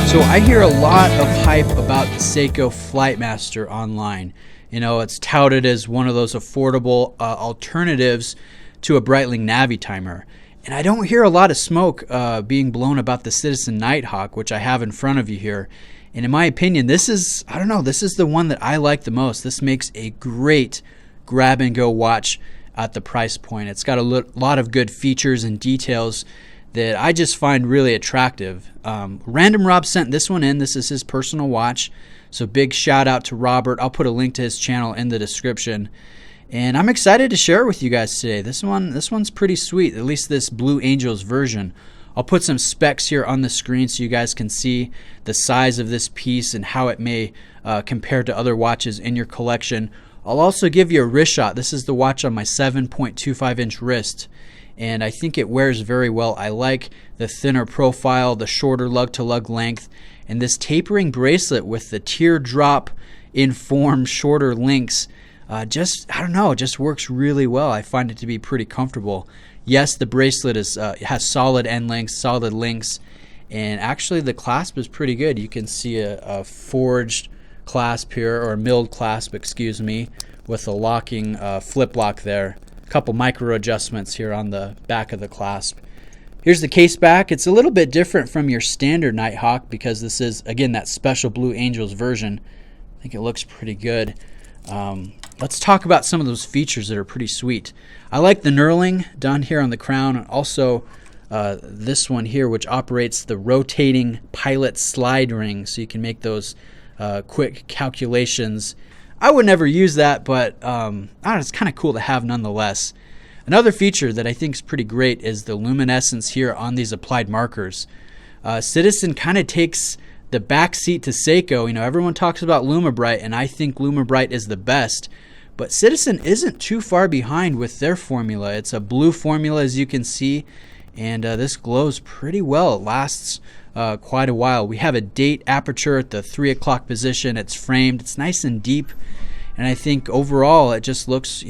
So I hear a lot of hype about the Seiko Flightmaster online. You know, it's touted as one of those affordable alternatives to a Breitling Navi timer. And I don't hear a lot of smoke being blown about the Citizen Nighthawk, which I have in front of you here. And in my opinion, this is the one that I like the most. This makes a great grab and go watch at the price point. It's got a lot of good features and details that I just find really attractive. Random Rob sent this one in. This is his personal watch. So big shout out to Robert. I'll put a link to his channel in the description. And I'm excited to share it with you guys today. This one's pretty sweet, at least this Blue Angels version. I'll put some specs here on the screen so you guys can see the size of this piece and how it may compare to other watches in your collection. I'll also give you a wrist shot. This is the watch on my 7.25 inch wrist, and I think it wears very well. I like the thinner profile, the shorter lug-to-lug length, and this tapering bracelet with the teardrop in form shorter links. Just works really well. I find it to be pretty comfortable. Yes, the bracelet has solid end links, solid links, and actually the clasp is pretty good. You can see a forged clasp here, or a milled clasp, excuse me, with a locking flip lock there. A couple micro adjustments here on the back of the clasp. Here's the case back. It's a little bit different from your standard Nighthawk because this is, again, that special Blue Angels version. I think it looks pretty good. Let's talk about some of those features that are pretty sweet. I like the knurling done here on the crown, and also this one here, which operates the rotating pilot slide ring, so you can make those quick calculations. I would never use that, but it's kind of cool to have nonetheless. Another feature that I think is pretty great is the luminescence here on these applied markers. Citizen kind of takes the back seat to Seiko. You know, everyone talks about LumiBrite, and I think LumiBrite is the best. But Citizen isn't too far behind with their formula. It's a blue formula, as you can see, and this glows pretty well. It lasts quite a while. We have a date aperture at the 3 o'clock position. It's framed. It's nice and deep. And I think overall it just looks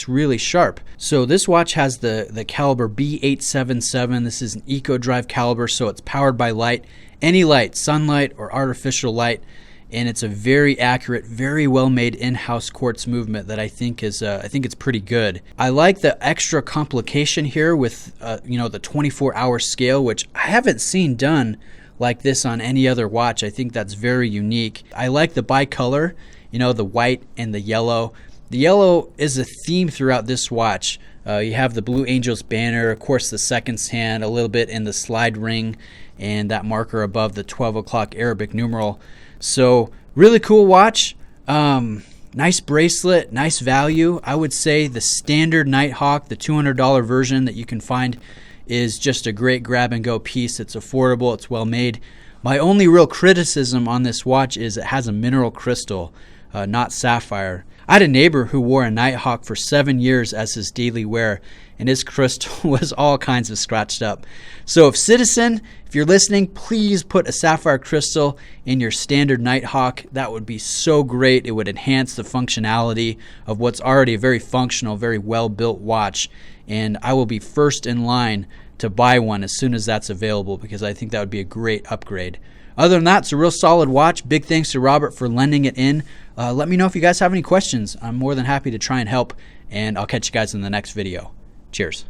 really sharp. So this watch has the caliber B877. This is an Eco Drive caliber, so it's powered by light. Any light, sunlight or artificial light. And it's a very accurate, very well made in-house quartz movement that I think is it's pretty good. I like the extra complication here with the 24-hour scale, which I haven't seen done like this on any other watch. I think that's very unique. I like the bicolor, the white and the yellow. The yellow is a theme throughout this watch. You have the Blue Angels banner, of course the seconds hand, a little bit in the slide ring, and that marker above the 12 o'clock Arabic numeral. So really cool watch. Nice bracelet, nice value. I would say the standard Nighthawk, the $200 version that you can find, is just a great grab and go piece. It's affordable, it's well made. My only real criticism on this watch is it has a mineral crystal, not sapphire. I had a neighbor who wore a Nighthawk for 7 years as his daily wear, and his crystal was all kinds of scratched up. So if Citizen, if you're listening, please put a sapphire crystal in your standard Nighthawk. That would be so great. It would enhance the functionality of what's already a very functional, very well-built watch. And I will be first in line to buy one as soon as that's available, because I think that would be a great upgrade. Other than that, it's a real solid watch. Big thanks to Robert for lending it in. Let me know if you guys have any questions. I'm more than happy to try and help, and I'll catch you guys in the next video. Cheers.